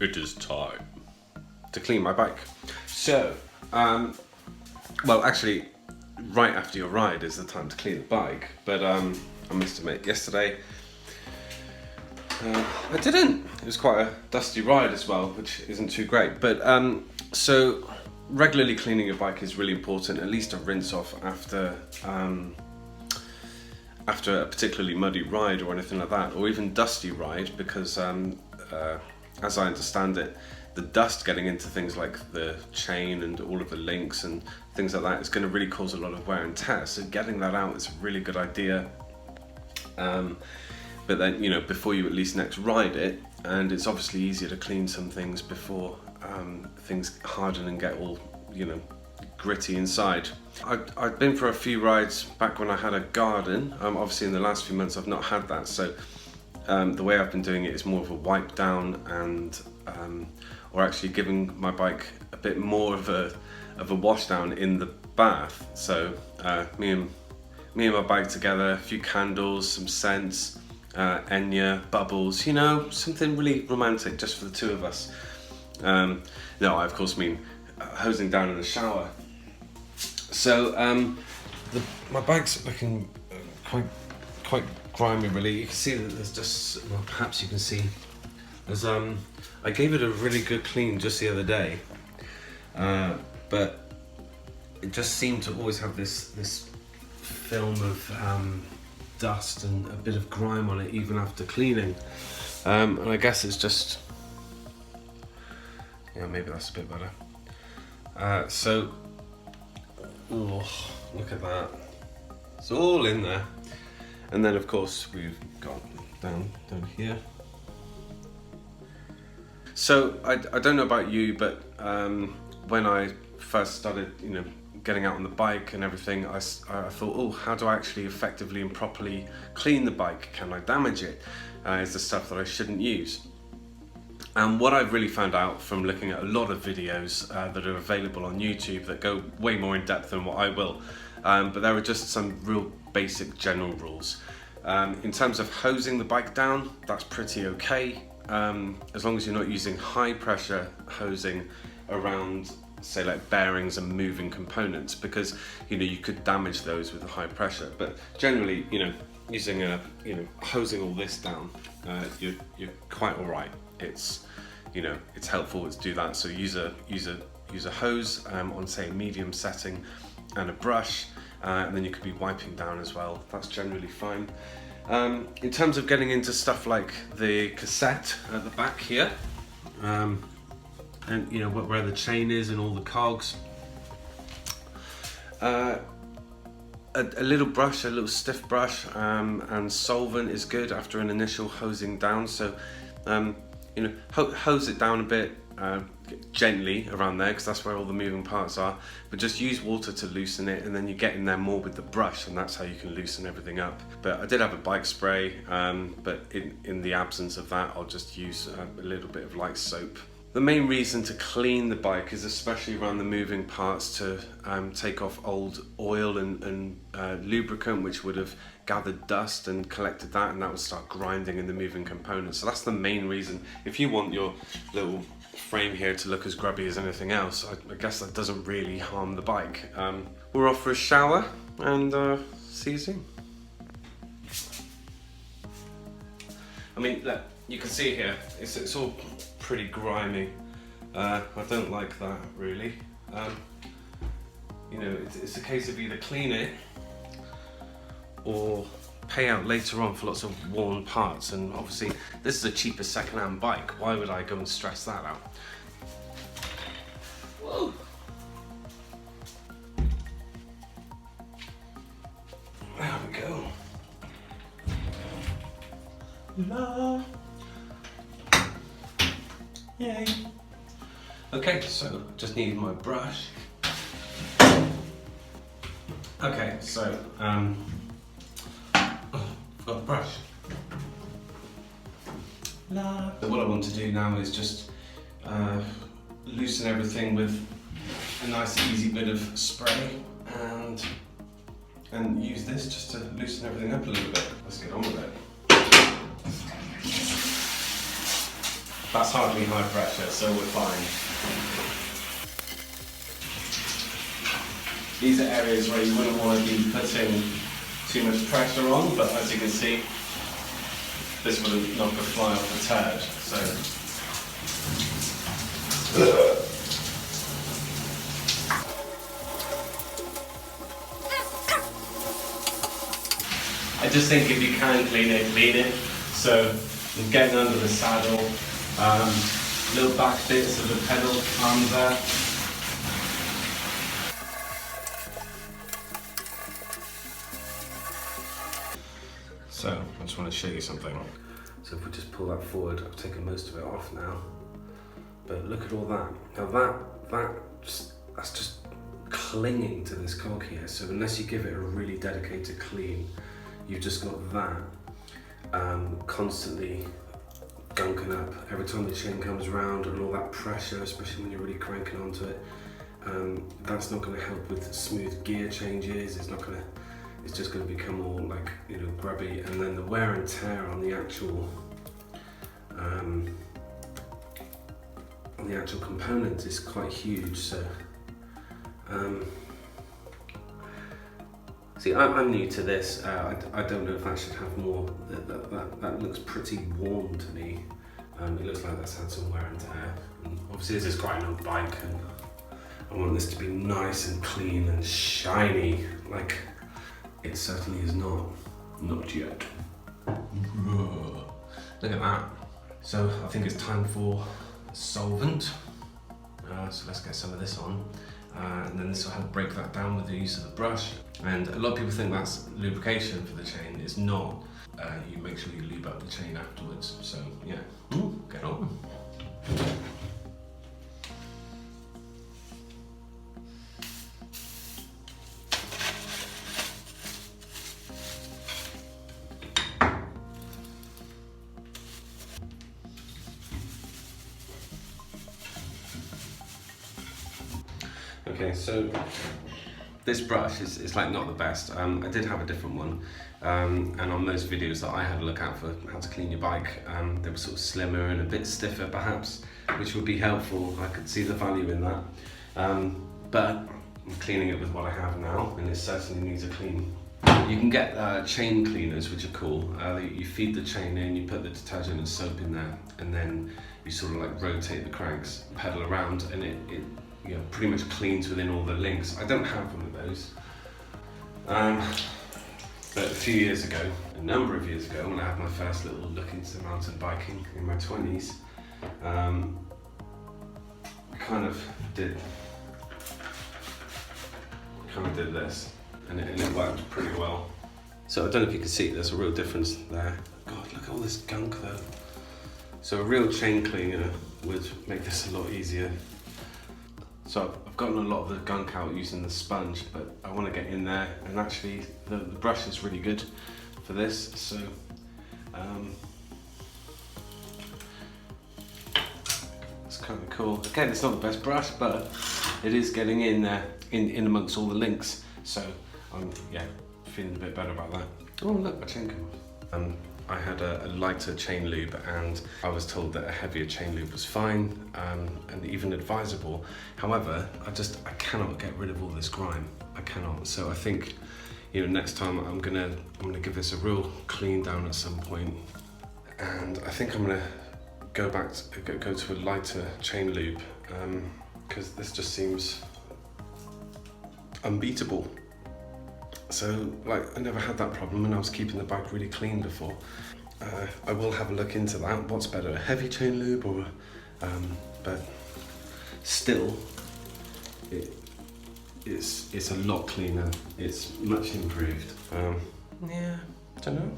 It is time to clean my bike. So, well, actually, right after your ride is the time to clean the bike. But I must admit, yesterday I didn't. It was quite a dusty ride as well, which isn't too great. But so regularly cleaning your bike is really important. At least a rinse off after a particularly muddy ride or anything like that, or even dusty ride, because as I understand it, the dust getting into things like the chain and all of the links and things like that is going to really cause a lot of wear and tear. So getting that out is a really good idea. But then, you know, before you at least next ride it, and it's obviously easier to clean some things before things harden and get all, you know, gritty inside. I've been for a few rides back when I had a garden. Obviously in the last few months I've not had that, so the way I've been doing it is more of a wipe down and or actually giving my bike a bit more of a wash down in the bath. So me and my bike together, a few candles, some scents, Enya, bubbles, you know, something really romantic just for the two of us. No, I of course mean hosing down in the shower. So my bike's looking quite grimy really. You can see that there's just, well, perhaps you can see, there's I gave it a really good clean just the other day, but it just seemed to always have this film of dust and a bit of grime on it even after cleaning, and I guess it's just, yeah, maybe that's a bit better. So, oh, look at that, it's all in there. And then of course we've got down here. So I don't know about you, but when I first started, you know, getting out on the bike and everything, I thought, oh, how do I actually effectively and properly clean the bike? Can I damage it? Is the stuff that I shouldn't use? And what I've really found out from looking at a lot of videos that are available on YouTube that go way more in depth than what I will, but there are just some real basic general rules. In terms of hosing the bike down, that's pretty okay, as long as you're not using high pressure hosing around, say, like bearings and moving components, because, you know, you could damage those with the high pressure. But generally, you know, using hosing all this down, you're quite all right. It's, you know, it's helpful to do that. So use a hose on, say, a medium setting and a brush, and then you could be wiping down as well. That's generally fine. In terms of getting into stuff like the cassette at the back here, and you know where the chain is and all the cogs, a little brush, a little stiff brush, and solvent is good after an initial hosing down. So you know, hose it down a bit, gently around there, because that's where all the moving parts are, but just use water to loosen it, and then you get in there more with the brush, and that's how you can loosen everything up. But I did have a bike spray, but in the absence of that, I'll just use a little bit of light soap. The main reason to clean the bike is especially around the moving parts, to take off old oil and lubricant which would have gathered dust and collected that, and that would start grinding in the moving components. So that's the main reason. If you want your little frame here to look as grubby as anything else, I guess that doesn't really harm the bike. We're off for a shower, and see you soon. I mean, look, you can see here, it's all pretty grimy. I don't like that really. You know, it's a case of either clean it or pay out later on for lots of worn parts, and obviously this is a cheaper second-hand bike. Why would I go and stress that out? Whoa. There we go. La. Yay. Okay, so just need my brush. Okay, so I've got the brush. La. So what I want to do now is just loosen everything with a nice easy bit of spray, and use this just to loosen everything up a little bit. Let's get on with it. That's hardly high pressure, so we're fine. These are areas where you wouldn't want to be putting too much pressure on, but as you can see, this wouldn't knock a fly off the turd. So I just think if you can clean it, clean it. So I'm getting under the saddle, little back bits of the pedal arms there. So I just want to show you something. So if we just pull that forward, I've taken most of it off now. But look at all that. Now that's just clinging to this cog here. So unless you give it a really dedicated clean, you've just got that constantly gunking up every time the chain comes around, and all that pressure, especially when you're really cranking onto it. That's not going to help with smooth gear changes. It's just going to become all like, you know, grubby, and then the wear and tear on the actual component is quite huge. So see, I'm new to this. I don't know if I should have more. That looks pretty worn to me. It looks like that's had some wear and tear. And obviously this is quite an old bike, and I want this to be nice and clean and shiny, like it certainly is not. Not yet. Look at that. So I think it's time for solvent. So let's get some of this on. And then this will help break that down with the use of the brush. And a lot of people think that's lubrication for the chain. It's not. You make sure you lube up the chain afterwards. So yeah, get on. Okay, so this brush is like not the best. I did have a different one, and on those videos that I had a look at for how to clean your bike, they were sort of slimmer and a bit stiffer perhaps, which would be helpful. I could see the value in that, but I'm cleaning it with what I have now, and it certainly needs a clean. You can get chain cleaners, which are cool. You feed the chain in, you put the detergent and soap in there, and then you sort of like rotate the cranks, pedal around, and it you know, pretty much cleans within all the links. I don't have one of those. But a few years ago, a number of years ago, when I had my first little look into mountain biking in my 20s, I kind of did this, and it worked pretty well. So I don't know if you can see, there's a real difference there. God, look at all this gunk though. So a real chain cleaner would make this a lot easier. So I've gotten a lot of the gunk out using the sponge, but I want to get in there, and actually the brush is really good for this. So it's kind of cool. Again, it's not the best brush, but it is getting in there, in amongst all the links. So I'm feeling a bit better about that. Oh look, my chain came off. I had a lighter chain lube, and I was told that a heavier chain lube was fine, and even advisable. However, I cannot get rid of all this grime. I cannot. So I think, you know, next time I'm gonna give this a real clean down at some point, and I think I'm gonna go to a lighter chain lube, because this just seems unbeatable. So, like, I never had that problem, and I was keeping the bike really clean before. I will have a look into that. What's better, a heavy chain lube or, but still, it's a lot cleaner. It's much improved. Yeah, I don't know.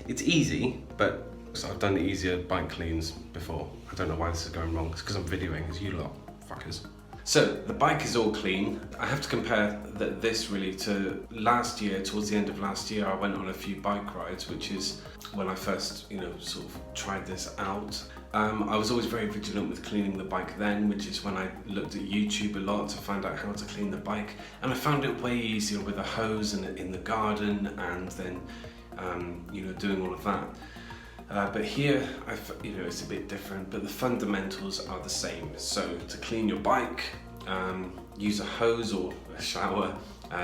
It's easy, but so I've done easier bike cleans before. I don't know why this is going wrong. It's because I'm videoing, it's you lot, fuckers. So the bike is all clean. I have to compare this really to last year. Towards the end of last year, I went on a few bike rides, which is when I first, you know, sort of tried this out. I was always very vigilant with cleaning the bike then, which is when I looked at YouTube a lot to find out how to clean the bike. And I found it way easier with a hose and in the garden, and then, you know, doing all of that. But here, it's a bit different, but the fundamentals are the same. So to clean your bike, use a hose or a shower,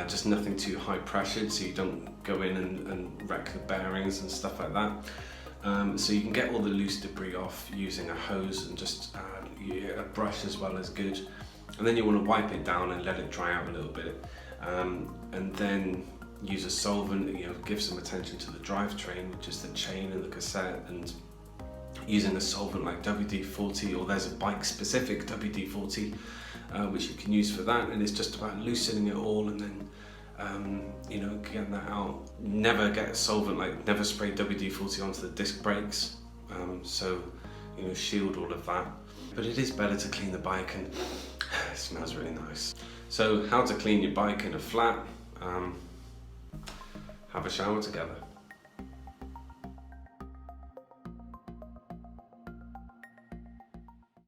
just nothing too high pressured so you don't go in and wreck the bearings and stuff like that. So you can get all the loose debris off using a hose, and just a brush as well is good. And then you want to wipe it down and let it dry out a little bit, and then use a solvent. Give some attention to the drivetrain, which is the chain and the cassette, and using a solvent like WD-40, or there's a bike specific WD-40 which you can use for that, and it's just about loosening it all, and then getting that out. Never get a solvent, never spray WD-40 onto the disc brakes, so shield all of that. But it is better to clean the bike, and it smells really nice. So how to clean your bike in a flat: have a shower together.